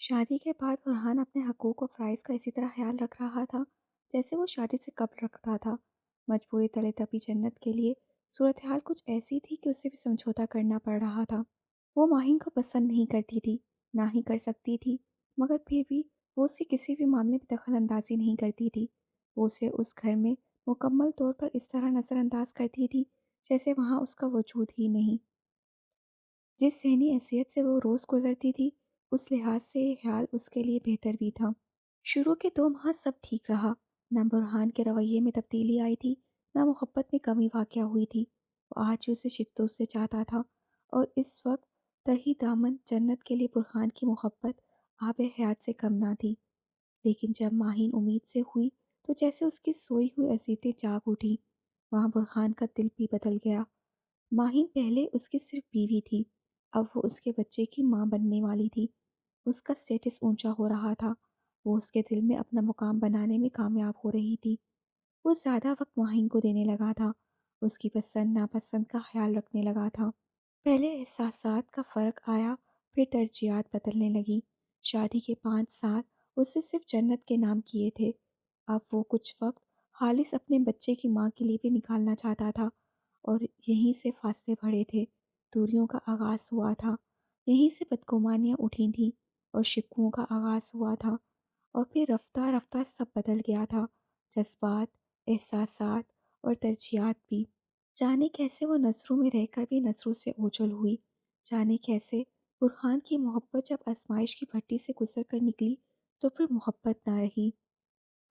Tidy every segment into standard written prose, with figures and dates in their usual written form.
شادی کے بعد فرحان اپنے حقوق و فرائض کا اسی طرح خیال رکھ رہا تھا جیسے وہ شادی سے قبل رکھتا تھا۔ مجبوری تلے دبی جنت کے لیے صورتحال کچھ ایسی تھی کہ اسے بھی سمجھوتا کرنا پڑ رہا تھا۔ وہ ماہین کو پسند نہیں کرتی تھی، نہ ہی کر سکتی تھی، مگر پھر بھی وہ اسے کسی بھی معاملے میں دخل اندازی نہیں کرتی تھی۔ وہ اسے اس گھر میں مکمل طور پر اس طرح نظر انداز کرتی تھی جیسے وہاں اس کا وجود ہی نہیں۔ جس ذہنی حیثیت سے وہ روز گزرتی تھی، اس لحاظ سے یہ خیال اس کے لیے بہتر بھی تھا۔ شروع کے 2 ماہ سب ٹھیک رہا، نہ برہان کے رویے میں تبدیلی آئی تھی، نہ محبت میں کمی واقع ہوئی تھی۔ وہ آج بھی اسے شدت سے چاہتا تھا، اور اس وقت تہی دامن جنت کے لیے برہان کی محبت آب حیات سے کم نہ تھی۔ لیکن جب ماہین امید سے ہوئی تو جیسے اس کی سوئی ہوئی عزیزیں جاگ اٹھی، وہاں برہان کا دل بھی بدل گیا۔ ماہین پہلے اس کی صرف بیوی تھی، اب وہ اس کے بچے کی ماں بننے والی تھی۔ اس کا سٹیٹس اونچا ہو رہا تھا، وہ اس کے دل میں اپنا مقام بنانے میں کامیاب ہو رہی تھی۔ وہ زیادہ وقت ماہین کو دینے لگا تھا، اس کی پسند ناپسند کا خیال رکھنے لگا تھا۔ پہلے احساسات کا فرق آیا، پھر ترجیحات بدلنے لگی۔ شادی کے 5 سال اس سے صرف جنت کے نام کیے تھے، اب وہ کچھ وقت خالص اپنے بچے کی ماں کے لیے بھی نکالنا چاہتا تھا، اور یہیں سے فاصلے بڑھے تھے، دوریوں کا آغاز ہوا تھا۔ یہیں سے بدگمانیاں اٹھی تھیں اور شکووں کا آغاز ہوا تھا، اور پھر رفتہ رفتہ سب بدل گیا تھا، جذبات، احساسات اور ترجیحات بھی۔ جانے کیسے وہ نظروں میں رہ کر بھی نظروں سے اوجھل ہوئی، جانے کیسے برہان کی محبت جب آزمائش کی بھٹی سے گزر کر نکلی تو پھر محبت نہ رہی۔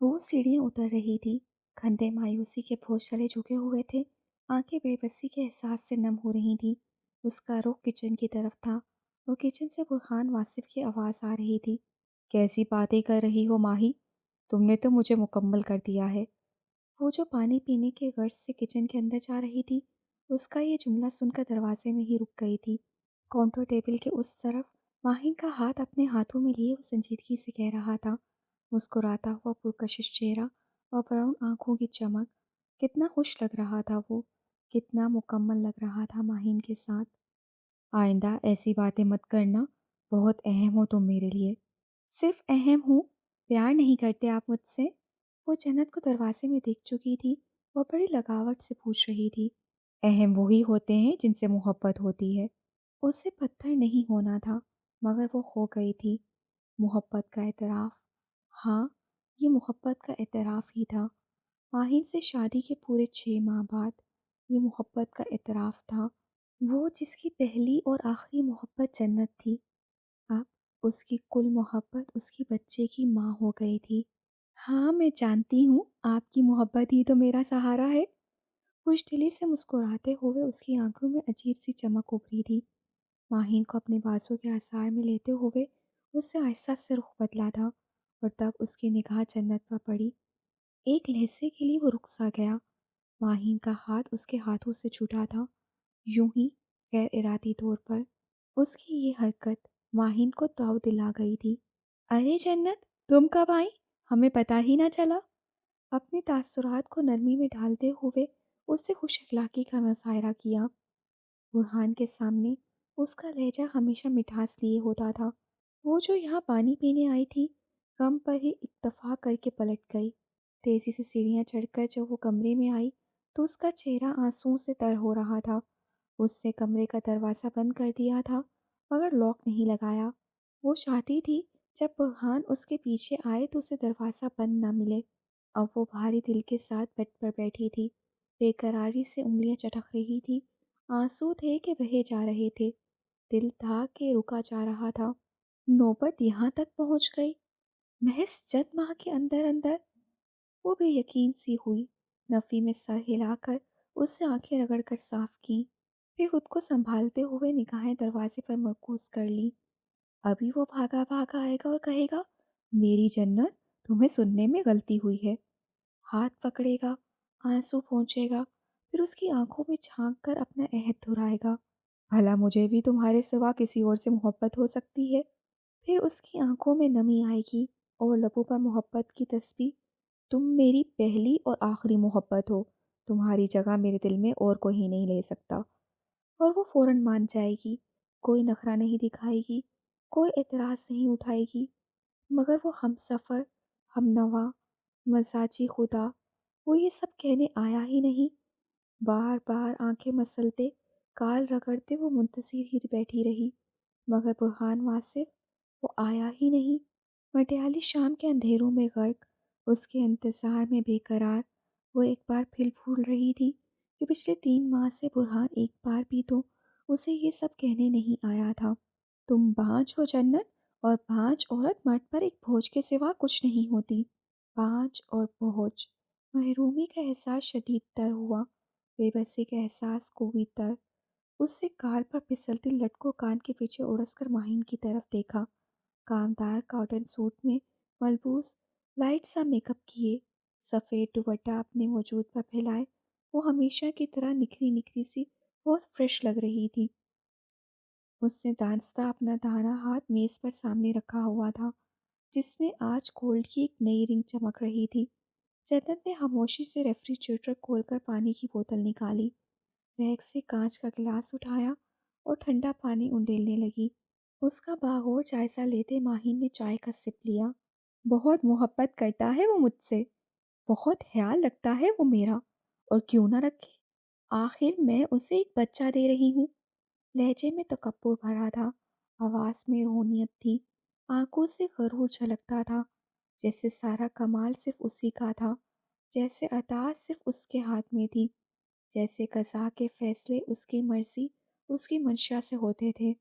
وہ سیڑھیاں اتر رہی تھی، کندھے مایوسی کے بوجھ تلے جھکے ہوئے تھے، آنکھیں بے بسی کے احساس سے نم ہو رہی تھیں۔ اس کا رخ کچن کی طرف تھا، اور کچن سے برہان واصف کی آواز آ رہی تھی۔ کیسی باتیں کر رہی ہو ماہی، تم نے تو مجھے مکمل کر دیا ہے۔ وہ جو پانی پینے کے غرض سے کچن کے اندر جا رہی تھی، اس کا یہ جملہ سن کر دروازے میں ہی رک گئی تھی۔ کاؤنٹر ٹیبل کے اس طرف ماہین کا ہاتھ اپنے ہاتھوں میں لیے وہ سنجیدگی سے کہہ رہا تھا، مسکراتا ہوا پرکشش چہرہ اور براؤن آنکھوں کی چمک، کتنا خوش لگ رہا تھا وہ، کتنا مکمل لگ رہا تھا ماہین کے ساتھ۔ آئندہ ایسی باتیں مت کرنا، بہت اہم ہو تم میرے لیے۔ صرف اہم ہوں، پیار نہیں کرتے آپ مجھ سے؟ وہ جنت کو دروازے میں دیکھ چکی تھی، وہ بڑی لگاوٹ سے پوچھ رہی تھی۔ اہم وہی ہوتے ہیں جن سے محبت ہوتی ہے۔ اسے پتھر نہیں ہونا تھا، مگر وہ ہو گئی تھی۔ محبت کا اعتراف، ہاں، یہ محبت کا اعتراف ہی تھا۔ ماہین سے شادی کے پورے 6 ماہ بعد یہ محبت کا اعتراف تھا۔ وہ جس کی پہلی اور آخری محبت جنت تھی، اب اس کی کل محبت اس کی بچے کی ماں ہو گئی تھی۔ ہاں میں جانتی ہوں، آپ کی محبت ہی تو میرا سہارا ہے۔ خوش دلی سے مسکراتے ہوئے اس کی آنکھوں میں عجیب سی چمک ابھری تھی۔ ماہین کو اپنے بازو کے آثار میں لیتے ہوئے اس سے آہستہ سے رخ بدلا تھا، اور تب اس کی نگاہ جنت پر پڑی۔ ایک لہجے کے لیے وہ رک سا گیا۔ ماہین کا ہاتھ اس کے ہاتھوں سے چھوٹا تھا، یوں ہی غیر ارادی طور پر۔ اس کی یہ حرکت ماہین کو تاؤ دلا گئی تھی۔ ارے جنت، تم کب آئیں؟ ہمیں پتہ ہی نہ چلا۔ اپنے تاثرات کو نرمی میں ڈالتے ہوئے اس سے خوش اخلاقی کا مظاہرہ کیا۔ برہان کے سامنے اس کا لہجہ ہمیشہ مٹھاس لیے ہوتا تھا۔ وہ جو یہاں پانی پینے آئی تھی، کم پر ہی اکتفا کر کے پلٹ گئی۔ تیزی سے سیڑھیاں چڑھ کر جب وہ کمرے میں آئی تو اس کا چہرہ آنسوؤں سے تر ہو رہا تھا۔ اس نے کمرے کا دروازہ بند کر دیا تھا، مگر لاک نہیں لگایا۔ وہ چاہتی تھی جب برہان اس کے پیچھے آئے تو اسے دروازہ بند نہ ملے۔ اب وہ بھاری دل کے ساتھ بیڈ پر بیٹھی تھی، بے قراری سے انگلیاں چٹک رہی تھی۔ آنسو تھے کہ بہے جا رہے تھے، دل تھا کہ رکا جا رہا تھا۔ نوبت یہاں تک پہنچ گئی، محض چند ماہ کے اندر اندر! وہ بے یقین سی ہوئی، نفی میں سر ہلا کر اس سے آنکھیں رگڑ کر صاف کیں، پھر خود کو سنبھالتے ہوئے نگاہیں دروازے پر مرکوز کر لی۔ ابھی وہ بھاگا بھاگا آئے گا اور کہے گا، میری جنت، تمہیں سننے میں غلطی ہوئی ہے۔ ہاتھ پکڑے گا، آنسو پہنچے گا، پھر اس کی آنکھوں میں جھانک کر اپنا عہد دہرائے گا، بھلا مجھے بھی تمہارے سوا کسی اور سے محبت ہو سکتی ہے؟ پھر اس کی آنکھوں میں نمی آئے گی اور لبوں پر محبت کی تسبیح، تم میری پہلی اور آخری محبت ہو، تمہاری جگہ میرے دل میں اور کوئی نہیں لے سکتا۔ اور وہ فوراً مان جائے گی، کوئی نخرہ نہیں دکھائے گی، کوئی اعتراض نہیں اٹھائے گی، مگر وہ ہم سفر، ہم نوا، مزاجی خدا، وہ یہ سب کہنے آیا ہی نہیں۔ بار بار آنکھیں مسلتے، گال رگڑتے وہ منتظر ہی بیٹھی رہی، مگر برہان واصف وہ آیا ہی نہیں۔ مٹیالی شام کے اندھیروں میں غرق، اس کے انتظار میں بے قرار، وہ ایک بار پھر بھول رہی تھی کہ پچھلے 3 ماہ سے برہان ایک بار بھی تو اسے یہ سب کہنے نہیں آیا تھا۔ تم بانجھ ہو جنت، اور بانجھ عورت مرد پر ایک بوجھ کے سوا کچھ نہیں ہوتی۔ بانجھ اور بوجھ، محرومی کا احساس شدید تر ہوا، بے بسی کا احساس قوی تر۔ اس سے گال پر پھسلتی لٹ کو کان کے پیچھے اڑس کر ماہین کی طرف دیکھا، کامدار کاٹن سوٹ میں ملبوس، لائٹ سا میک اپ کیے، سفید دوپٹہ اپنے وجود پر پھیلائے، وہ ہمیشہ کی طرح نکھری نکھری سی بہت فریش لگ رہی تھی۔ اس نے دانستہ اپنا داہنا ہاتھ میز پر سامنے رکھا ہوا تھا، جس میں آج گولڈ کی ایک نئی رنگ چمک رہی تھی۔ جنت نے خاموشی سے ریفریجریٹر کھول کر پانی کی بوتل نکالی، ریک سے کانچ کا گلاس اٹھایا اور ٹھنڈا پانی انڈیلنے لگی۔ اس کا باغور جائزہ لیتے ماہین نے چائے کا سپ لیا۔ بہت محبت کرتا ہے وہ مجھ سے، بہت خیال رکھتا ہے وہ میرا، اور کیوں نہ رکھے، آخر میں اسے ایک بچہ دے رہی ہوں۔ لہجے میں تکبر بھرا تھا، آواز میں روحانیت تھی، آنکھوں سے غرور جھلکتا تھا، جیسے سارا کمال صرف اسی کا تھا، جیسے اطاعت صرف اس کے ہاتھ میں تھی، جیسے قضا کے فیصلے اس کی مرضی، اس کی منشا سے ہوتے تھے۔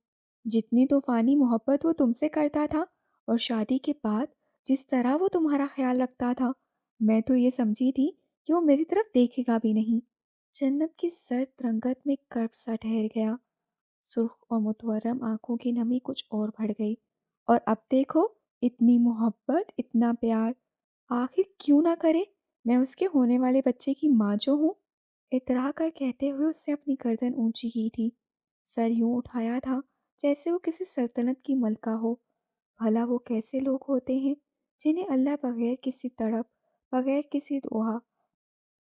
جتنی طوفانی محبت وہ تم سے کرتا تھا، اور شادی کے بعد جس طرح وہ تمہارا خیال رکھتا تھا، میں تو یہ سمجھی تھی کہ وہ میری طرف دیکھے گا بھی نہیں۔ جنت کی سرد رنگت میں کرب سا ٹھہر گیا، سرخ اور متورم آنکھوں کی نمی کچھ اور بڑھ گئی۔ اور اب دیکھو، اتنی محبت، اتنا پیار، آخر کیوں نہ کرے، میں اس کے ہونے والے بچے کی ماں جو ہوں۔ اترا کر کہتے ہوئے اس نے اپنی گردن اونچی کی تھی، سر یوں اٹھایا تھا جیسے وہ کسی سلطنت کی ملکہ ہو۔ بھلا وہ کیسے لوگ ہوتے ہیں جنہیں اللہ بغیر کسی تڑپ، بغیر کسی دعا،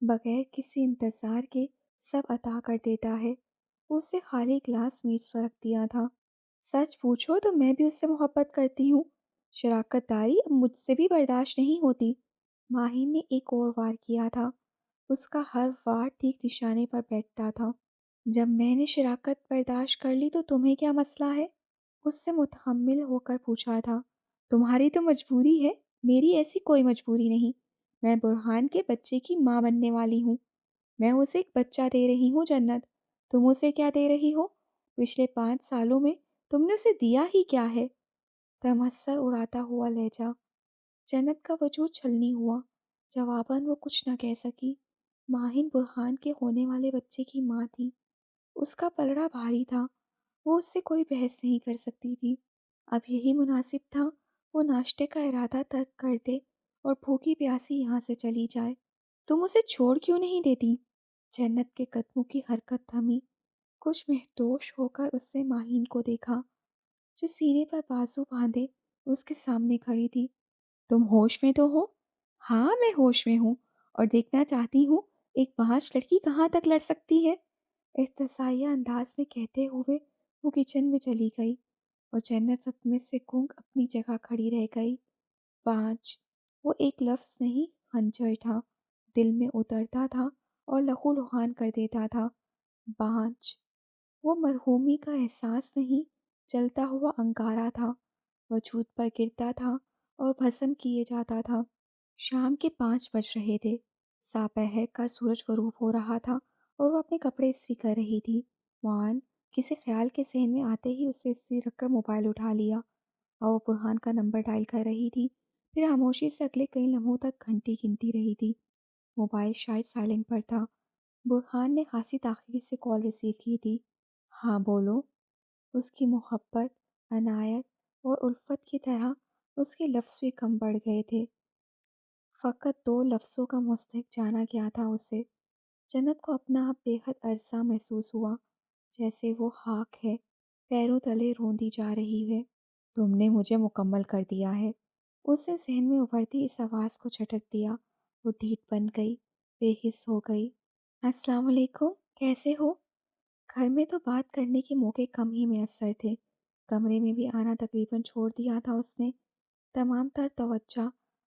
بغیر کسی انتظار کے سب عطا کر دیتا ہے۔ اس سے خالی گلاس میز پر رکھ دیا تھا۔ سچ پوچھو تو میں بھی اس سے محبت کرتی ہوں، شراکت داری اب مجھ سے بھی برداشت نہیں ہوتی۔ ماہین نے ایک اور وار کیا تھا، اس کا ہر وار ٹھیک نشانے پر بیٹھتا تھا۔ جب میں نے شراکت برداشت کر لی تو تمہیں کیا مسئلہ ہے؟ اس سے متحمل ہو کر پوچھا تھا۔ تمہاری تو مجبوری ہے، میری ایسی کوئی مجبوری نہیں۔ میں برہان کے بچے کی ماں بننے والی ہوں، میں اسے ایک بچہ دے رہی ہوں جنت۔ تم اسے کیا دے رہی ہو؟ پچھلے 5 سالوں میں تم نے اسے دیا ہی کیا ہے؟ تمہسر اڑاتا ہوا لہجہ۔ جنت کا وجود چھلنی ہوا، جواباً وہ کچھ نہ کہہ سکی۔ ماہین برہان کے ہونے والے بچے کی ماں تھی، اس کا پلڑا بھاری تھا، وہ اس سے کوئی بحث نہیں کر سکتی تھی۔ اب یہی مناسب تھا وہ ناشتے کا ارادہ ترک کر دے اور بھوکی پیاسی یہاں سے چلی جائے۔ تم اسے چھوڑ کیوں نہیں دیتی؟ جنت کے قدموں کی حرکت تھمی، کچھ مہتوش ہو کر اس نے ماہین کو دیکھا، جو سینے پر بازو باندھے اس کے سامنے کھڑی تھی۔ تم ہوش میں تو ہو؟ ہاں میں ہوش میں ہوں، اور دیکھنا چاہتی ہوں ایک بانجھ لڑکی کہاں تک لڑ سکتی ہے۔ احتسائیہ انداز میں کہتے ہوئے وہ کچن میں چلی گئی، اور جنت صدمے سے گنگ اپنی جگہ کھڑی رہ گئی۔ بانجھ، وہ ایک لفظ نہیں، خنجر تھا، دل میں اترتا تھا اور لہو لہان کر دیتا تھا۔ بانجھ، وہ مرحومی کا احساس نہیں، جلتا ہوا انگارہ تھا، وجود پر گرتا تھا اور بھسم کیے جاتا تھا۔ شام کے 5 بج رہے تھے، ساپہر کا سورج غروب ہو رہا تھا، اور وہ اپنے کپڑے استری کر رہی تھی۔ معان کسی خیال کے ذہن میں آتے ہی اس سے استری رکھ کر موبائل اٹھا لیا، اور وہ برہان کا نمبر ڈائل کر رہی تھی، پھر خاموشی سے اگلے کئی لمحوں تک گھنٹی گنتی رہی تھی۔ موبائل شاید سائلنٹ پر تھا۔ برہان نے خاصی تاخیر سے کال ریسیو کی تھی۔ ہاں بولو۔ اس کی محبت، عنایت اور الفت کی طرح اس کے لفظ بھی کم بڑھ گئے تھے، فقط 2 لفظوں کا مستحق جانا گیا تھا اسے۔ جنت کو اپنا آپ بے حد عرصہ محسوس ہوا، جیسے وہ خاک ہے، پیروں تلے روندی جا رہی ہے۔ تم نے مجھے مکمل کر دیا ہے۔ اس نے ذہن میں ابھرتی اس آواز کو جھٹک دیا، وہ ڈھیٹ بن گئی، بے حس ہو گئی۔ السلام علیکم، کیسے ہو؟ گھر میں تو بات کرنے کے موقع کم ہی میسر تھے، कमरे में भी आना तकरीबन छोड़ दिया था उसने। तमाम तर तवज्जो,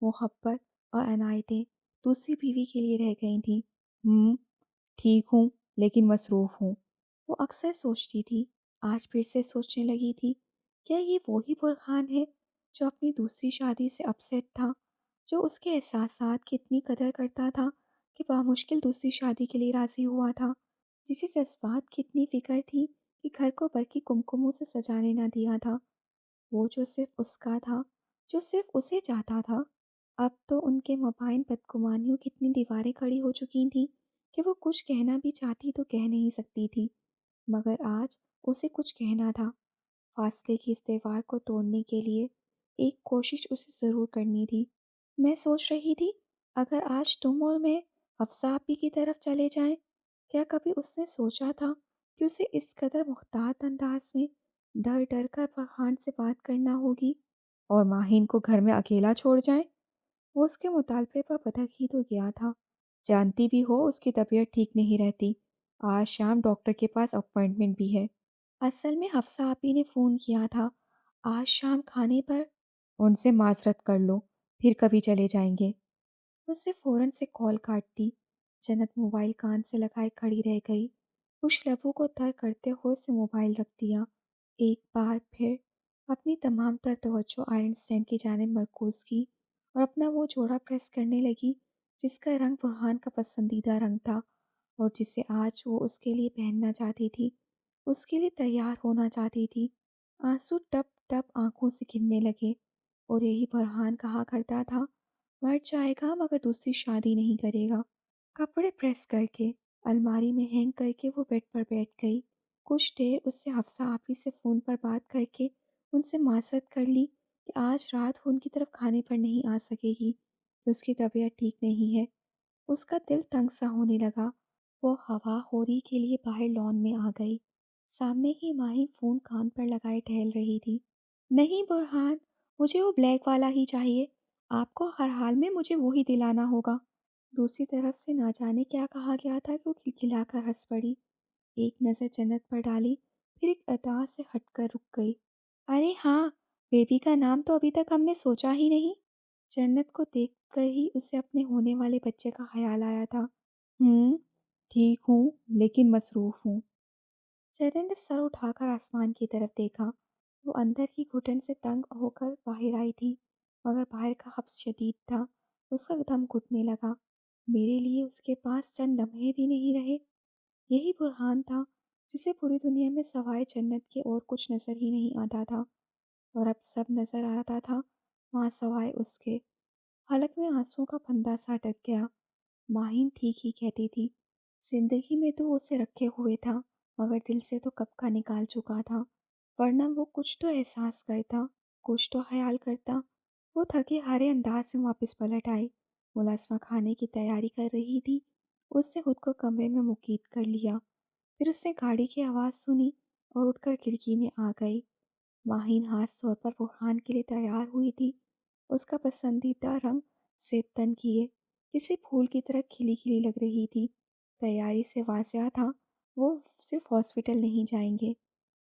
मोहब्बत और अनायतें दूसरी बीवी के लिए रह गई थीं। ठीक हूँ, लेकिन मसरूफ़ हूँ, वो अक्सर सोचती थी। आज फिर से सोचने लगी थी, क्या ये वही बुरहान है जो अपनी दूसरी शादी से अपसेट था, जो उसके एहसासात की इतनी कदर करता था कि बामुश्किल दूसरी शादी के लिए राज़ी हुआ था, जिसे जज्बात की इतनी फ़िक्र थी कि घर को बरकी कुमकुमों से सजाने ना दिया था। वो जो सिर्फ़ उसका था, जो सिर्फ़ उसे चाहता था। अब तो उनके मबाइन बदगुमानियों की इतनी दीवारें खड़ी हो चुकी थीं कि वो कुछ कहना भी चाहती तो कह नहीं सकती थी। मगर आज उसे कुछ कहना था। फासले की इस दीवार को तोड़ने के लिए एक कोशिश उसे ज़रूर करनी थी। मैं सोच रही थी, अगर आज तुम और मैं हफ्सा आपी की तरफ चले जाएं, क्या कभी उसने सोचा था कि उसे इस कदर मुख्तात अंदाज में डर डर कर फरहान से बात करना होगी और माहिन को घर में अकेला छोड़ जाएं? वो उसके मुतालबे पर भड़क ही तो गया था। जानती भी हो उसकी तबीयत ठीक नहीं रहती। आज शाम डॉक्टर के पास अपॉइंटमेंट भी है। असल में हफ्सा आपी ने फ़ोन किया था आज शाम खाने पर। उनसे माजरत कर लो, फिर कभी चले जाएंगे। उसने फ़ौरन से कॉल काट दी। जन्नत मोबाइल कान से लगाए खड़ी रह गई। कुछ लबों को तर करते हुए उसने मोबाइल रख दिया। एक बार फिर अपनी तमाम तर तवज्जो आयरन स्टैंड की जानिब मरकूज़ की और अपना वो जोड़ा प्रेस करने लगी जिसका रंग बुरहान का पसंदीदा रंग था और जिसे आज वो उसके लिए पहनना चाहती थी, उसके लिए तैयार होना चाहती थी। आंसू टप टप आंखों से गिरने लगे और यही बुरहान कहा करता था, मर जाएगा मगर दूसरी शादी नहीं करेगा। कपड़े प्रेस करके अलमारी में हैंग करके वो बेड पर बैठ गई। कुछ देर उससे हफ्सा आपी से फ़ोन पर बात करके उनसे माजरत कर ली कि आज रात वो उनकी तरफ खाने पर नहीं आ सकेगी कि उसकी तबीयत ठीक नहीं है। उसका दिल तंग सा होने लगा। वो हवा होरी के लिए बाहर लॉन में आ गई। सामने ही माही फ़ोन कान पर लगाए टहल रही थी। नहीं बुरहान, मुझे वो ब्लैक वाला ही चाहिए। आपको हर हाल में मुझे वो ही दिलाना होगा। दूसरी तरफ से ना जाने क्या कहा गया था कि वो खिलखिलाकर हंस पड़ी। एक नज़र जन्नत पर डाली, फिर एक अदा से हटकर रुक गई। अरे हाँ, बेबी का नाम तो अभी तक हमने सोचा ही नहीं। जन्नत को देखकर ही उसे अपने होने वाले बच्चे का ख्याल आया था। हम्म, ठीक हूँ, लेकिन मसरूफ़ हूँ। चरण ने सर उठाकर आसमान की तरफ देखा। वो अंदर की घुटन से तंग होकर बाहर आई थी, मगर बाहर का हब्स शदीद था। उसका दम घुटने लगा। मेरे लिए उसके पास चंद लम्हे भी नहीं रहे। यही बुरहान था जिसे पूरी दुनिया में सवाए जन्नत के और कुछ नज़र ही नहीं आता था, और अब सब नज़र आता था वहाँ सवाए उसके। हलक में आंसुओं का फंदा सा अटक गया। माहिन ठीक ही कहती थी, जिंदगी में तो उसे रखे हुए था, मगर दिल से तो कब का निकाल चुका था। वरना वो कुछ तो एहसास करता, कुछ तो ख्याल करता। वो थके हारे अंदाज में वापस पलट आई। मुलाजमा खाने की तैयारी कर रही थी। उसने खुद को कमरे में मुकीद कर लिया। फिर उसने गाड़ी की आवाज़ सुनी और उठकर खिड़की में आ गई। माहिन हाथ तौर पर बुरहान के लिए तैयार हुई थी। उसका पसंदीदा रंग सेबतन किए किसी फूल की तरह खिली खिली लग रही थी। तैयारी से वाज़ह था वो सिर्फ हॉस्पिटल नहीं जाएंगे।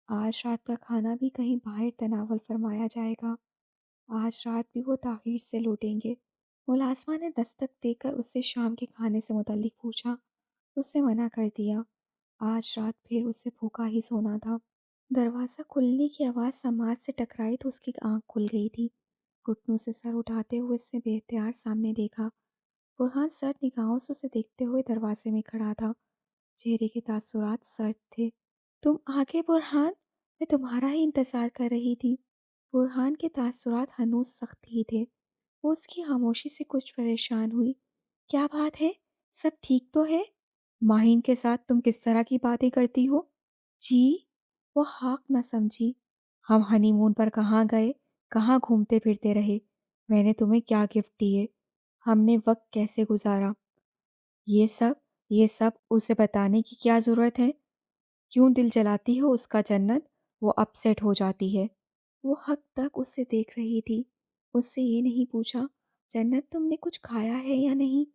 आज रात का खाना भी कहीं बाहर तनावल फरमाया जाएगा। आज रात भी वो ताख़ीर से लौटेंगे। मुलाजमा ने दस्तक देकर उससे शाम के खाने से मुतल्लिक पूछा। उसने मना कर दिया। आज रात फिर उसे भूखा ही सोना था। दरवाज़ा खुलने की आवाज़ समाज से टकराई तो उसकी आंख खुल गई थी। घुटनों से सर उठाते हुए उसने बेख्तियार सामने देखा। बुरहान सर्द निगाहों से उसे देखते हुए दरवाजे में खड़ा था। चेहरे के तासुरात सर्द थे। तुम आगे बुरहान, मैं तुम्हारा ही इंतज़ार कर रही थी। बुरहान के तासुरात हनूज सख्त ही थे। वो उसकी खामोशी से कुछ परेशान हुई। क्या बात है, सब ठीक तो है? माहिन के साथ तुम किस तरह की बातें करती हो? जी, वो हाँक न समझी। हम हनीमून पर कहाँ गए, कहाँ घूमते फिरते रहे, मैंने तुम्हें क्या गिफ्ट दिए, हमने वक्त कैसे गुजारा, ये सब ये सब उसे बताने की क्या ज़रूरत है? क्यों दिल जलाती हो उसका जन्नत? वो अपसेट हो जाती है। वो हक तक उसे देख रही थी। उससे ये नहीं पूछा, जन्नत तुमने कुछ खाया है या नहीं?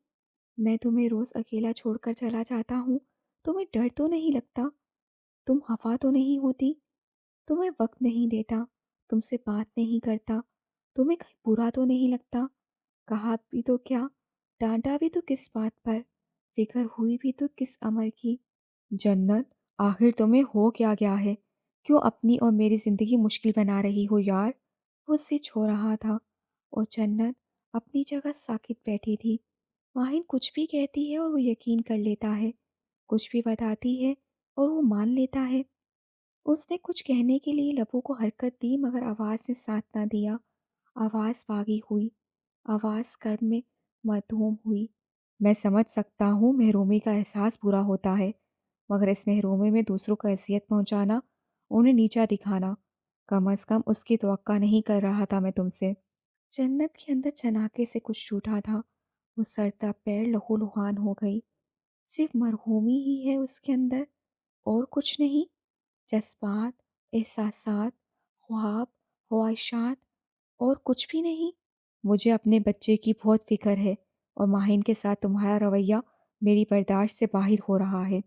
मैं तुम्हें रोज़ अकेला छोड़कर चला जाता हूँ, तुम्हें डर तो नहीं लगता? तुम खफा तो नहीं होती? तुम्हें वक्त नहीं देता, तुमसे बात नहीं करता, तुम्हें कहीं बुरा तो नहीं लगता? कहा भी तो क्या, डांटा भी तो किस बात पर, फिक्र हुई भी तो किस अमर की? जन्नत, आखिर तुम्हें हो क्या गया है? क्यों अपनी और मेरी ज़िंदगी मुश्किल बना रही हो यार? वो उससे छो रहा था और जन्नत अपनी जगह साकित बैठी थी। माहिन कुछ भी कहती है और वो यकीन कर लेता है, कुछ भी बताती है और वो मान लेता है। उसने कुछ कहने के लिए लबों को हरकत दी मगर आवाज़ ने साथ ना दिया। आवाज़ बागी हुई, आवाज़ कर्ब में मधूम हुई। मैं समझ सकता हूँ महरूमी का एहसास बुरा होता है, मगर इस महरूमी में दूसरों को अज़ियत पहुँचाना, उन्हें नीचा दिखाना, कम अज़ कम उसकी तवक्का नहीं कर रहा था मैं तुमसे। जन्नत के अंदर चनाके से कुछ टूटा था। वो सरता पैर लहूलुहान हो गई। सिर्फ मरहूमी ही है उसके अंदर और कुछ नहीं। जज़्बात, एहसासात, ख्वाब, ख्वाहिशात और कुछ भी नहीं। मुझे अपने बच्चे की बहुत फ़िक्र है और माहिन के साथ तुम्हारा रवैया मेरी बर्दाश्त से बाहर हो रहा है।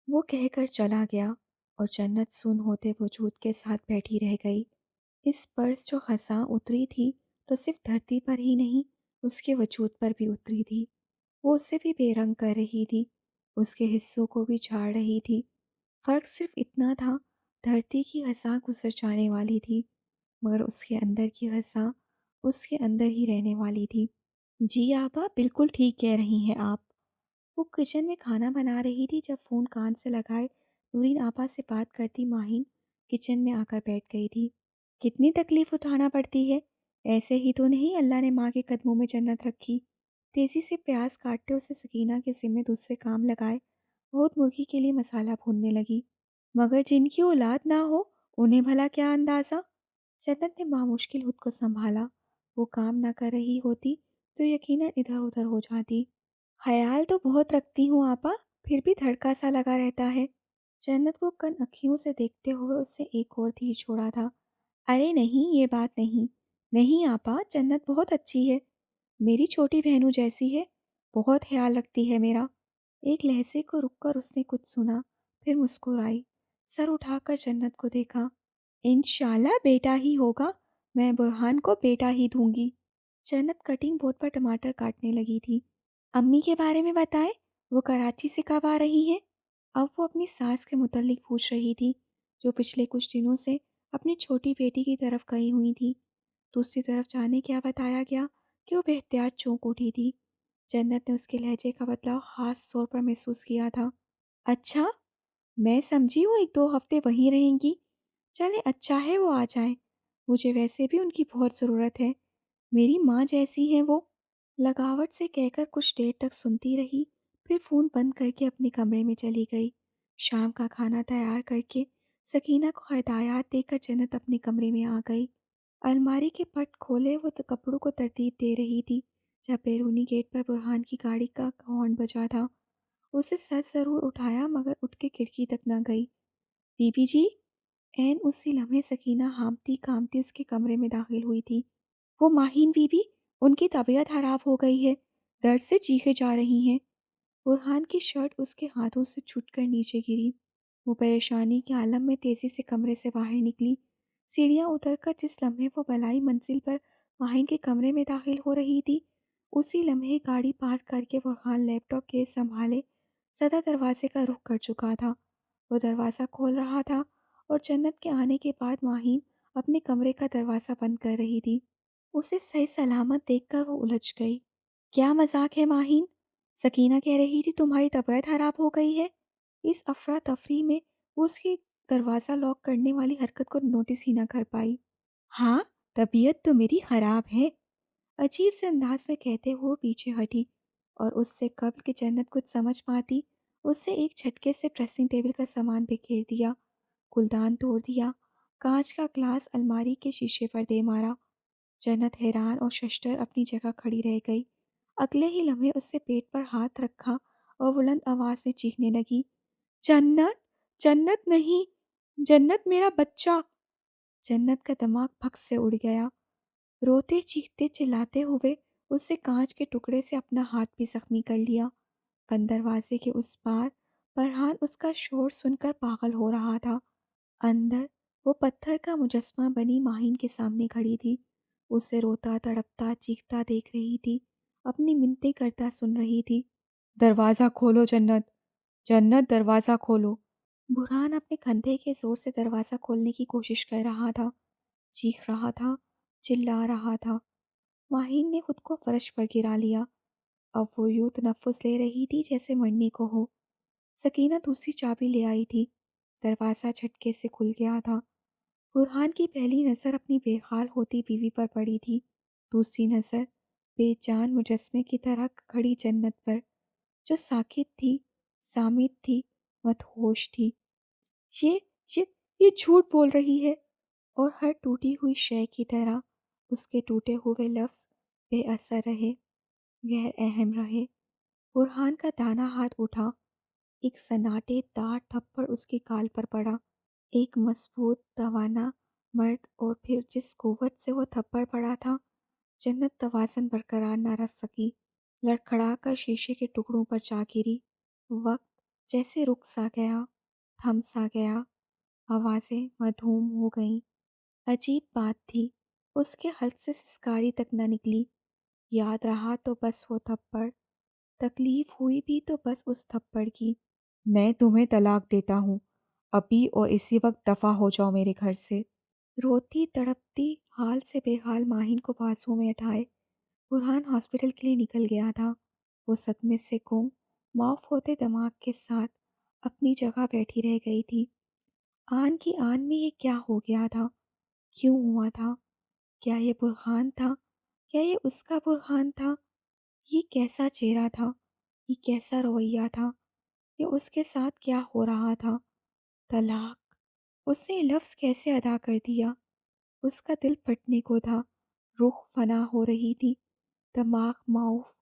वो कहकर चला गया और जन्नत सुन होते वजूद के साथ बैठी रह गई। इस पर्स जो खसा उतरी थी तो सिर्फ धरती पर ही नहीं, उसके वजूद पर भी उतरी थी। वो उसे भी बेरंग कर रही थी, उसके हिस्सों को भी झाड़ रही थी। फ़र्क सिर्फ इतना था, धरती की खसा गुजर जाने वाली थी मगर उसके अंदर की खसा उसके अंदर ही रहने वाली थी। जी आबा, बिल्कुल ठीक कह रही हैं आप। वो किचन में खाना बना रही थी जब फ़ोन कान से लगाए नूरीन आपा से बात करती माहिन किचन में आकर बैठ गई थी। कितनी तकलीफ़ उठाना पड़ती है, ऐसे ही तो नहीं अल्लाह ने माँ के कदमों में जन्नत रखी। तेज़ी से प्याज काटते उसे सकीना के ज़िम्मे दूसरे काम लगाए बहुत मुर्गी के लिए मसाला भूनने लगी। मगर जिनकी औलाद ना हो उन्हें भला क्या अंदाज़ा। जन्नत ने बामुश्किल खुद को संभाला। वो काम ना कर रही होती तो यकीनन इधर उधर हो जाती। ख़याल तो बहुत रखती हूँ आपा, फिर भी धड़का सा लगा रहता है। जन्नत को कन अँखियों से देखते हुए उससे एक और तीर छोड़ा था। अरे नहीं, ये बात नहीं। नहीं आपा, जन्नत बहुत अच्छी है। मेरी छोटी बहनों जैसी है, बहुत ख़याल रखती है मेरा। एक लहज़े को रुककर उसने कुछ सुना, फिर मुस्कुराई। सर उठाकर जन्नत को देखा। इंशाल्लाह बेटा ही होगा, मैं बुरहान को बेटा ही दूँगी। जन्नत कटिंग बोर्ड पर टमाटर काटने लगी थी। अम्मी के बारे में बताएं, वो कराची से कब आ रही हैं? अब वो अपनी सास के मुतल्लिक पूछ रही थी, जो पिछले कुछ दिनों से अपनी छोटी बेटी की तरफ गई हुई थी। दूसरी तरफ जाने क्या बताया गया कि वो बेहतियात चौंक उठी थी। जन्नत ने उसके लहजे का बदलाव ख़ास तौर पर महसूस किया था। अच्छा, मैं समझी वो 1-2 हफ्ते वहीं रहेंगी। चले अच्छा है वो आ जाएं। मुझे वैसे भी उनकी बहुत ज़रूरत है। मेरी माँ जैसी हैं वो। लगावट से कहकर कुछ देर तक सुनती रही, फिर फ़ोन बंद करके अपने कमरे में चली गई। शाम का खाना तैयार करके सकीना को हिदायत देकर जन्नत अपने कमरे में आ गई। अलमारी के पट खोले वो तो कपड़ों को तरतीब दे रही थी जब बैरूनी गेट पर बुरहान की गाड़ी का हॉर्न बजा था। उसे सर ज़रूर उठाया मगर उठ के खिड़की तक न गई। बीबी जी, ऐन उसी लम्हे सकीना हाँफती काँपती उसके कमरे में दाखिल हुई थी। वो माहीन बीबी, उनकी तबीयत खराब हो गई है, दर्द से चीखे जा रही हैं। बुरहान की शर्ट उसके हाथों से छूटकर नीचे गिरी। वो परेशानी के आलम में तेजी से कमरे से बाहर निकली। सीढ़ियां उतरकर जिस लम्हे वो बलाई मंजिल पर माहिन के कमरे में दाखिल हो रही थी, उसी लम्हे गाड़ी पार्क करके बुरहान लैपटॉप केस संभाले सदा दरवाजे का रुख कर चुका था। वो दरवाज़ा खोल रहा था और जन्नत के आने के बाद माहिन अपने कमरे का दरवाज़ा बंद कर रही थी। उसे सही सलामत देखकर वो उलझ गई। क्या मजाक है माहिन? सकीना कह रही थी तुम्हारी तबीयत खराब हो गई है। इस अफरा तफरी में वो उसकी दरवाज़ा लॉक करने वाली हरकत को नोटिस ही ना कर पाई। हाँ, तबीयत तो मेरी खराब है, अजीब से अंदाज में कहते हुए पीछे हटी और उससे कब्ल कि जन्नत कुछ समझ पाती, उससे एक झटके से ड्रेसिंग टेबल का सामान बिखेर दिया, गुलदान तोड़ दिया, कांच का ग्लास अलमारी के शीशे पर दे मारा। जन्नत हैरान और शशदर अपनी जगह खड़ी रह गई। अगले ही लम्हे उससे पेट पर हाथ रखा और बुलंद आवाज़ में चीखने लगी, जन्नत, जन्नत नहीं, जन्नत मेरा बच्चा। जन्नत का दिमाग भग से उड़ गया। रोते चीखते चिल्लाते हुए उससे कांच के टुकड़े से अपना हाथ भी जख्मी कर लिया। बंद दरवाजे के उस पार फरहान उसका शोर सुनकर पागल हो रहा था। अंदर वो पत्थर का मुजस्मा बनी माहिन के सामने खड़ी थी। उसे रोता, तड़पता, चीखता देख रही थी, अपनी मिन्नतें करता सुन रही थी। दरवाज़ा खोलो जन्नत, जन्नत दरवाज़ा खोलो। बुरहान अपने कंधे के ज़ोर से दरवाज़ा खोलने की कोशिश कर रहा था, चीख रहा था, चिल्ला रहा था। माहिन ने खुद को फर्श पर गिरा लिया। अब वो यूं तनफ्फुस ले रही थी जैसे मरने को हो। सकीना दूसरी चाबी ले आई थी। दरवाज़ा झटके से खुल गया था। बुरहान की पहली नज़र अपनी बेहाल होती बीवी पर पड़ी थी, दूसरी नज़र बेजान मुजस्मे की तरह खड़ी जन्नत पर, जो साकित थी, सामित थी, मदहोश थी। ये ये ये झूठ बोल रही है। और हर टूटी हुई शय की तरह उसके टूटे हुए लफ्ज़ बेअसर रहे, गैर अहम रहे। बुरहान का दाना हाथ उठा, एक सन्नाटेदार थप्पड़ उसके गाल पर पड़ा। एक मजबूत तवाना मर्द, और फिर जिस कुव्वत से वो थप्पड़ पड़ा था, जन्नत तवाज़ुन बरकरार न रख सकी, लड़खड़ा कर शीशे के टुकड़ों पर जा गिरी। वक्त जैसे रुक सा गया, थम सा गया, आवाज़ें मधूम हो गईं। अजीब बात थी, उसके हल्क से सिसकारी तक न निकली। याद रहा तो बस वो थप्पड़, तकलीफ हुई भी तो बस उस थप्पड़ की। मैं तुम्हें तलाक देता हूँ, अभी और इसी वक्त दफ़ा हो जाओ मेरे घर से। रोती तड़पती हाल से बेहाल माहिन को बाजुओं में उठाए बुरहान हॉस्पिटल के लिए निकल गया था। वो सदमे से गुम, माफ होते दिमाग के साथ अपनी जगह बैठी रह गई थी। आन की आन में ये क्या हो गया था? क्यों हुआ था? क्या ये बुरहान था? क्या ये उसका बुरहान था? ये कैसा चेहरा था? ये कैसा रवैया था? ये उसके साथ क्या हो रहा था? तलाक! उसने ये लफ्ज़ कैसे अदा कर दिया? उसका दिल फटने को था, रूह फना हो रही थी, दिमाग माउफ।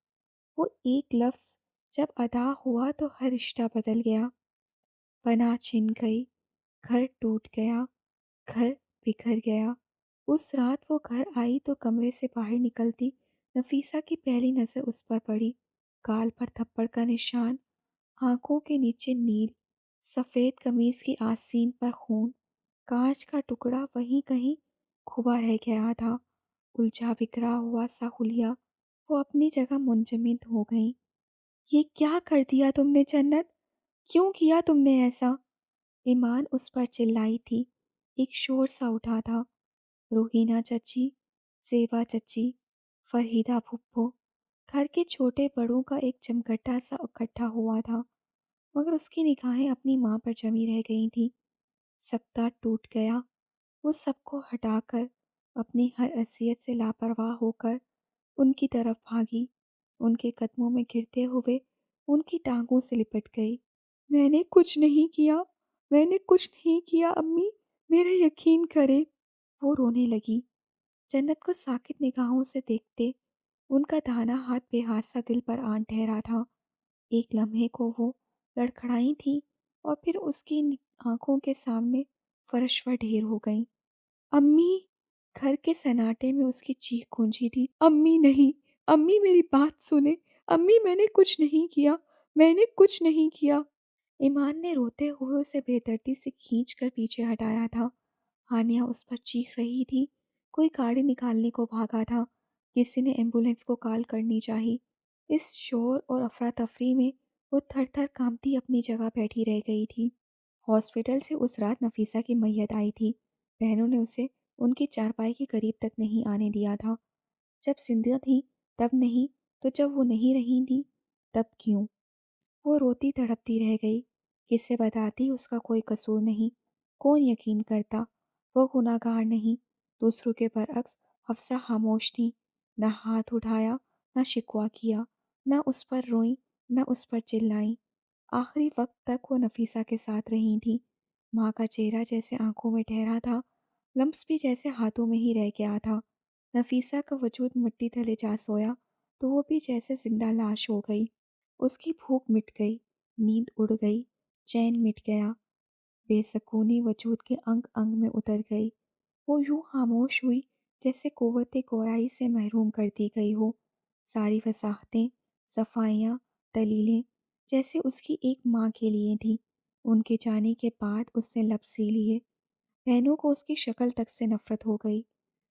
वो एक लफ्ज़ जब अदा हुआ तो हर रिश्ता बदल गया। पनाह छिन गई, घर टूट गया, घर बिखर गया। उस रात वो घर आई तो कमरे से बाहर निकलती नफीसा की पहली नज़र उस पर पड़ी। गाल पर थप्पड़ का निशान, आंखों के नीचे नील, सफ़ेद कमीज की आस्तीन पर खून, कांच का टुकड़ा वहीं कहीं खुबा रह गया था। उलझा बिखरा हुआ सा हुलिया, वो अपनी जगह मुंजमद हो गई। ये क्या कर दिया तुमने जन्नत? क्यों किया तुमने ऐसा? ईमान उस पर चिल्लाई थी। एक शोर सा उठा था। रूहीना चची, सेवा चची, फरीदा फुप्पो, घर के छोटे बड़ों का एक जमघटा सा इकट्ठा हुआ था, मगर उसकी निगाहें अपनी माँ पर जमी रह गई थीं। सकता टूट गया। वो सबको हटाकर, अपनी हर असियत से लापरवाह होकर उनकी तरफ भागी, उनके कदमों में गिरते हुए उनकी टांगों से लिपट गई। मैंने कुछ नहीं किया, मैंने कुछ नहीं किया अम्मी, मेरा यकीन करें। वो रोने लगी, जन्नत को साकित निगाहों से देखते। उनका दाना हाथ बेहासा दिल पर आन ठहरा था। एक लम्हे को वो लड़खड़ाई थी, और फिर उसकी आंखों के सामने फर्श पर ढेर हो गई। अम्मी! घर के सन्नाटे में उसकी चीख गूंजी थी। अम्मी नहीं, अम्मी मेरी बात सुने, अम्मी मैंने कुछ नहीं किया, मैंने कुछ नहीं किया। ईमान ने रोते हुए उसे बेदर्दी से खींच कर पीछे हटाया था। हानिया उस पर चीख रही थी। कोई गाड़ी निकालने को भागा था। किसी ने एम्बुलेंस को कॉल करनी चाहिए। इस शोर और अफरा तफरी में वो थर थर कांपती अपनी जगह बैठी रह गई थी। हॉस्पिटल से उस रात नफीसा की मैयत आई थी। बहनों ने उसे उनकी चारपाई के करीब तक नहीं आने दिया था। जब जिंदा थी तब नहीं, तो जब वो नहीं रही थी तब क्यों? वो रोती तड़पती रह गई। किसे बताती उसका कोई कसूर नहीं? कौन यकीन करता? वो गुनाहगार नहीं। दूसरों के बरअक्स हफ्सा खामोश थी। न हाथ उठाया, न शिकवा किया, न उस पर रोई, न उस पर चिल्लाई। आखिरी वक्त तक वो नफीसा के साथ रही थी। माँ का चेहरा जैसे आंखों में ठहरा था, लम्स भी जैसे हाथों में ही रह गया था। नफीसा का वजूद मिट्टी तले जा सोया तो वो भी जैसे जिंदा लाश हो गई। उसकी भूख मिट गई, नींद उड़ गई, चैन मिट गया, बेसकूनी वजूद के अंग अंग में उतर गई। वो यूं खामोश हुई जैसे कुव्वत गोयाई से महरूम कर दी गई हो। सारी वसाहतें, सफाइयाँ, दलीलें जैसे उसकी एक माँ के लिए थी। उनके जाने के बाद उसने लब सी लिए। बहनों को उसकी शक्ल तक से नफरत हो गई।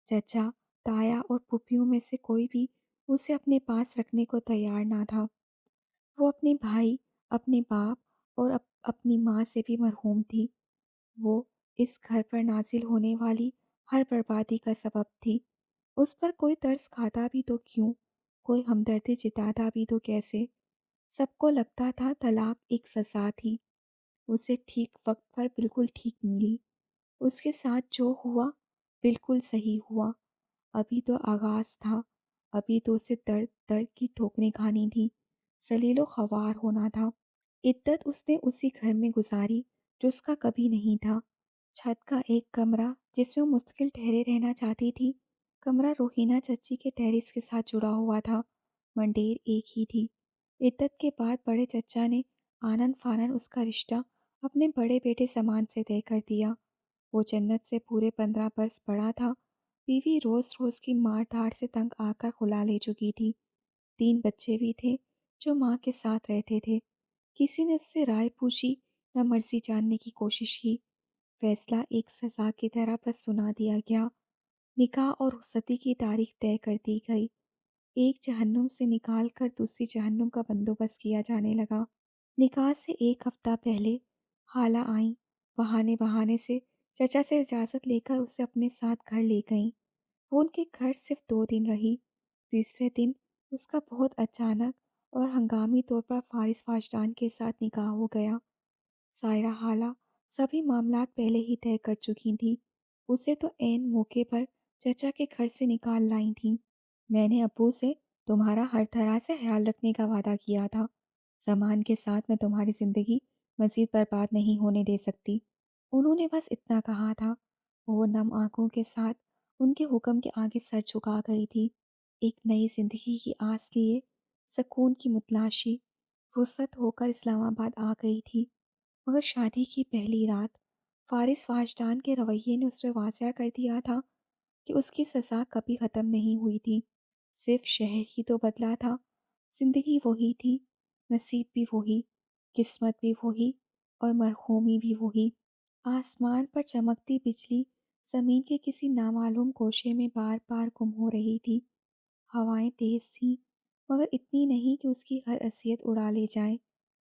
चचा, ताया और फूफियों में से कोई भी उसे अपने पास रखने को तैयार ना था। वो अपने भाई, अपने बाप और अपनी माँ से भी मरहूम थी। वो इस घर पर नाज़िल होने वाली हर बर्बादी का सबब थी। उस पर कोई तरस खाता भी तो क्यों? कोई हमदर्दी जताता भी तो कैसे? सबको लगता था तलाक एक सज़ा थी। उसे ठीक वक़्त पर बिल्कुल ठीक मिली। उसके साथ जो हुआ, बिल्कुल सही हुआ। अभी तो आगाज़ था। अभी तो उसे दर्द-दर्द की ठोकरें खानी थीं। ज़लील-ओ-ख़वार होना था। इद्दत उसने उसी घर में गुज़ारी जो उसका कभी नहीं था। छत का एक कमरा जिसमें वो मुस्तकिल ठहरे रहना चाहती थी, कमरा रोहीना चच्ची के टेरेस के साथ जुड़ा हुआ था। मंडेर एक ही थी। इद्दत के बाद बड़े चचा ने आनन-फानन उसका रिश्ता अपने बड़े बेटे समान से तय कर दिया। वो जन्नत से पूरे 15 बरस बड़ा था। बीवी रोज़-रोज़ की मार-धाड़ से तंग आकर खुला ले चुकी थी। 3 बच्चे भी थे जो माँ के साथ रहते थे। किसी ने उससे राय पूछी न मर्जी जानने की कोशिश की। फैसला एक सज़ा की तरह बस सुना दिया गया। निकाह और रुखसती की तारीख तय कर दी गई। एक जहन्नुम से निकाल कर दूसरी जहन्नुम का बंदोबस्त किया जाने लगा। निकाह से एक हफ्ता पहले खाला आईं। बहाने बहाने से चचा से इजाज़त लेकर उसे अपने साथ घर ले गईं। वो उनके घर सिर्फ 2 दिन रही। तीसरे दिन उसका बहुत अचानक और हंगामी तौर पर फारिस फाशदान के साथ निकाह हो गया। सायरा हाला सभी मामलात पहले ही तय कर चुकी थी। उसे तो ऐन मौके पर चचा के घर से निकाल लाई थी। मैंने अब्बू से तुम्हारा हर तरह से ख्याल रखने का वादा किया था। ज़मान के साथ मैं तुम्हारी ज़िंदगी मज़ीद बर्बाद नहीं होने दे सकती। उन्होंने बस इतना कहा था। वो नम आंखों के साथ उनके हुक्म के आगे सर झुका गई थी। एक नई ज़िंदगी की आस लिए सकून की मुतलाशी रुखसत होकर इस्लामाबाद आ गई थी। मगर शादी की पहली रात फारिस फाशदान के रवैये ने उस पर वाज़ह कर दिया था कि उसकी सज़ा कभी ख़त्म नहीं हुई थी। सिर्फ शहर ही तो बदला था। ज़िंदगी वही थी, नसीब भी वही, किस्मत भी वही और मरहूमी भी वही। आसमान पर चमकती बिजली ज़मीन के किसी नामालूम गोशे में बार बार गुम हो रही थी। हवाएं तेज़ थीं, मगर इतनी नहीं कि उसकी हर असियत उड़ा ले जाए।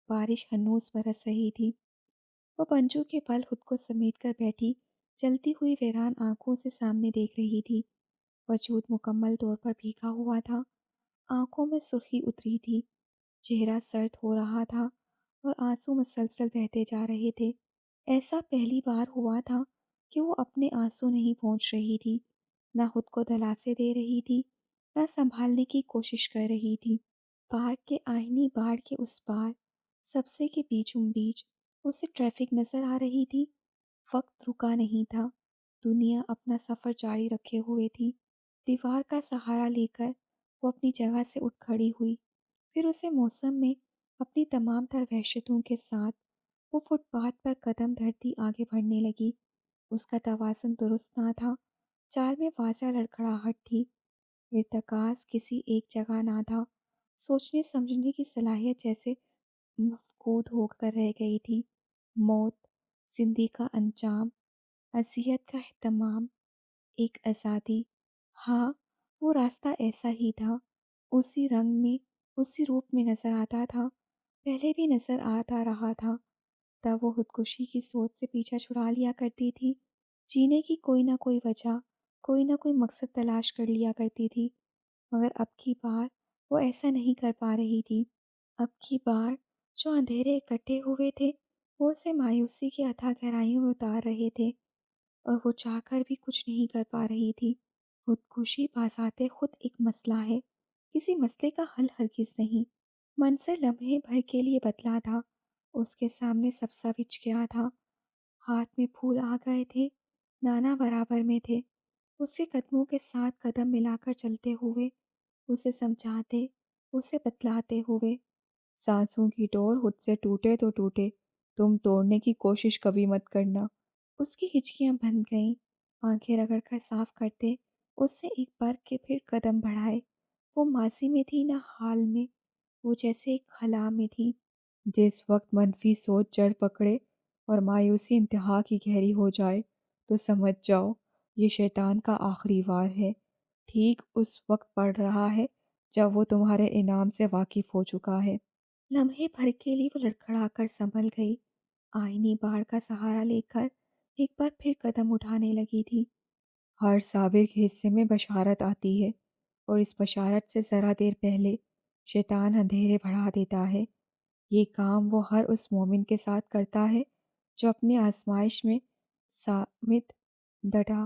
बारिश हनूस बरस रही थी। वो पंजों के बल खुद को समेट कर बैठी जलती हुई वीरान आंखों से सामने देख रही थी। वजूद मुकम्मल तौर पर भीगा हुआ था। आंखों में सुर्खी उतरी थी। चेहरा सर्द हो रहा था और आंसू मुसलसल बहते जा रहे थे। ऐसा पहली बार हुआ था कि वो अपने आंसू नहीं पहुंच रही थी, ना खुद को दिलासे दे रही थी, ना संभालने की कोशिश कर रही थी। पार्क के आईनी बाड़ के उस पार सबसे के बीचों बीच उसे ट्रैफिक नजर आ रही थी। वक्त रुका नहीं था। दुनिया अपना सफ़र जारी रखे हुए थी। दीवार का सहारा लेकर वो अपनी जगह से उठ खड़ी हुई। फिर उसे मौसम में अपनी तमाम तर वहशतों के साथ वो फुटपाथ पर कदम धरती आगे बढ़ने लगी। उसका तवाज़ुन दुरुस्त ना था। चाल में वाज़ा लड़खड़ाहट थी। इर्तिकाज़ किसी एक जगह ना था। सोचने समझने की सलाहियत जैसे मफ़कूद होकर रह गई थी। मौत, ज़िंदगी का अंजाम, अज़ियत का एहतमाम, एक आज़ादी। हाँ, वो रास्ता ऐसा ही था। उसी रंग में, उसी रूप में नज़र आता था। पहले भी नज़र आता रहा था। तब वो खुदकुशी की सोच से पीछा छुड़ा लिया करती थी। जीने की कोई ना कोई वजह, कोई ना कोई मकसद तलाश कर लिया करती थी। मगर अब की बार वो ऐसा नहीं कर पा रही थी। अब की बार जो अंधेरे इकट्ठे हुए थे, वो उसे मायूसी की अथाह गहराइयों में उतार रहे थे और वो चाहकर भी कुछ नहीं कर पा रही थी। खुदकुशी बाज़ाते खुद एक मसला है, किसी मसले का हल हरगिज़ नहीं। मंज़र लम्हे भर के लिए बदला था। उसके सामने सबसा बिछ गया था। हाथ में फूल आ गए थे, नाना बराबर में थे। उसके कदमों के साथ कदम मिलाकर चलते हुए, उसे समझाते, उसे बतलाते हुए। सांसों की डोर खुद से टूटे तो टूटे, तुम तोड़ने की कोशिश कभी मत करना। उसकी हिचकियां बंद गईं। आंखें रगड़कर साफ करते उससे एक बार के फिर कदम बढ़ाए। वो माजी में थी ना हाल में। वो जैसे एक खला में थी। जिस वक्त मनफी सोच जड़ पकड़े और मायूसी इंतहा की गहरी हो जाए, تو سمجھ جاؤ یہ شیطان کا آخری وار ہے۔ ٹھیک اس وقت پڑ رہا ہے جب وہ تمہارے انعام سے واقف ہو چکا ہے۔ لمحے بھر کے لیے وہ لڑکھڑا کر سنبھل گئی، آئینی باڑ کا سہارا لے کر ایک بار پھر قدم اٹھانے لگی تھی۔ ہر صابر کے حصے میں بشارت آتی ہے، اور اس بشارت سے ذرا دیر پہلے شیطان اندھیرے بڑھا دیتا ہے۔ یہ کام وہ ہر اس مومن کے ساتھ کرتا ہے جو اپنی آزمائش میں صامت ڈٹا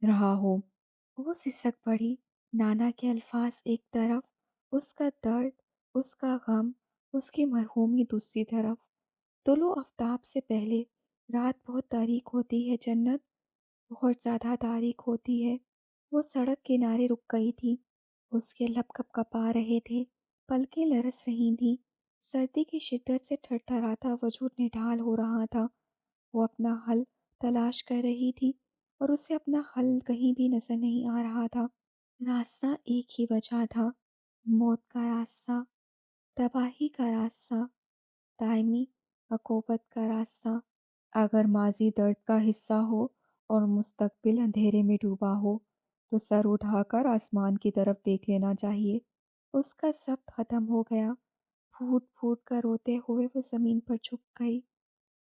رہا ہو۔ وہ سسک پڑی، نانا کے الفاظ ایک طرف، اس کا درد، اس کا غم، اس کی مرحومی دوسری طرف۔ طلوع آفتاب سے پہلے رات بہت تاریک ہوتی ہے جنت، بہت زیادہ تاریک ہوتی ہے۔ وہ سڑک کنارے رک گئی تھی، اس کے لب کپ کپا رہے تھے، پلکیں لرز رہی تھیں، سردی کی شدت سے تھرتھراتا وجود نڈھال ہو رہا تھا۔ وہ اپنا حل تلاش کر رہی تھی، اور اسے اپنا حل کہیں بھی نظر نہیں آ رہا تھا۔ راستہ ایک ہی بچا تھا، موت کا راستہ، تباہی کا راستہ، دائمی عقوبت کا راستہ۔ اگر ماضی درد کا حصہ ہو اور مستقبل اندھیرے میں ڈوبا ہو تو سر اٹھا کر آسمان کی طرف دیکھ لینا چاہیے۔ اس کا سب ختم ہو گیا، پھوٹ پھوٹ کر روتے ہوئے وہ زمین پر جھک گئی۔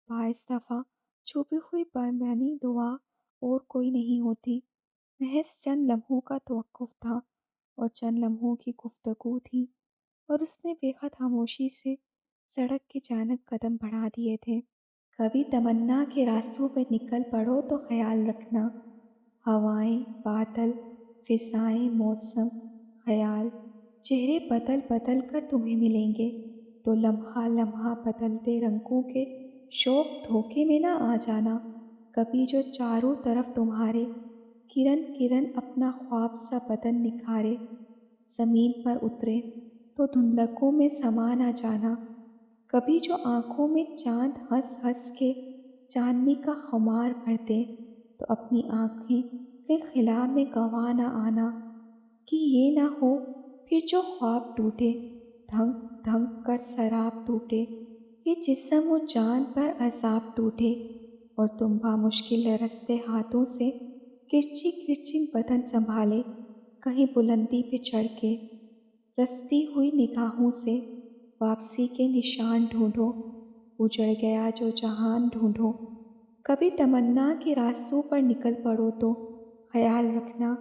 بعض دفعہ چھپی ہوئی بےمعنی دعا اور کوئی نہیں ہوتی، محض چند لمحوں کا توقف تھا اور چند لمحوں کی گفتگو تھی، اور اس نے بے حد خاموشی سے سڑک کی جانب قدم بڑھا دیے تھے۔ کبھی تمنا کے راستوں پہ نکل پڑو تو خیال رکھنا، ہوائیں، بادل، فضائیں، موسم، خیال، چہرے بدل بدل کر تمہیں ملیں گے، تو لمحہ لمحہ بدلتے رنگوں کے شوق دھوکے میں نہ آ جانا۔ کبھی جو چاروں طرف تمہارے کرن کرن اپنا خواب سا بدن نکھارے زمین پر اترے تو دھندلکوں میں سما نہ جانا۔ کبھی جو آنکھوں میں چاند ہنس ہنس کے چاندنی کا خمار بھر دے تو اپنی آنکھیں کے خلا میں گنوا نہ آنا، کہ یہ نہ ہو پھر جو خواب ٹوٹے، دھنک دھنک کر سراب ٹوٹے، کہ جسم و جان پر عذاب ٹوٹے، اور تم بامشکل لرزتے ہاتھوں سے کرچی کرچی بدن سنبھالے کہیں بلندی پہ چڑھ کے رستی ہوئی نگاہوں سے واپسی کے نشان ڈھونڈو، اجڑ گیا جو جہان ڈھونڈو۔ کبھی تمنا کے راستوں پر نکل پڑو تو خیال رکھنا،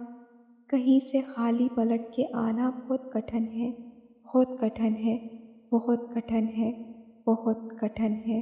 کہیں سے خالی پلٹ کے آنا بہت کٹھن ہے، بہت کٹھن ہے، بہت کٹھن ہے، بہت کٹھن ہے۔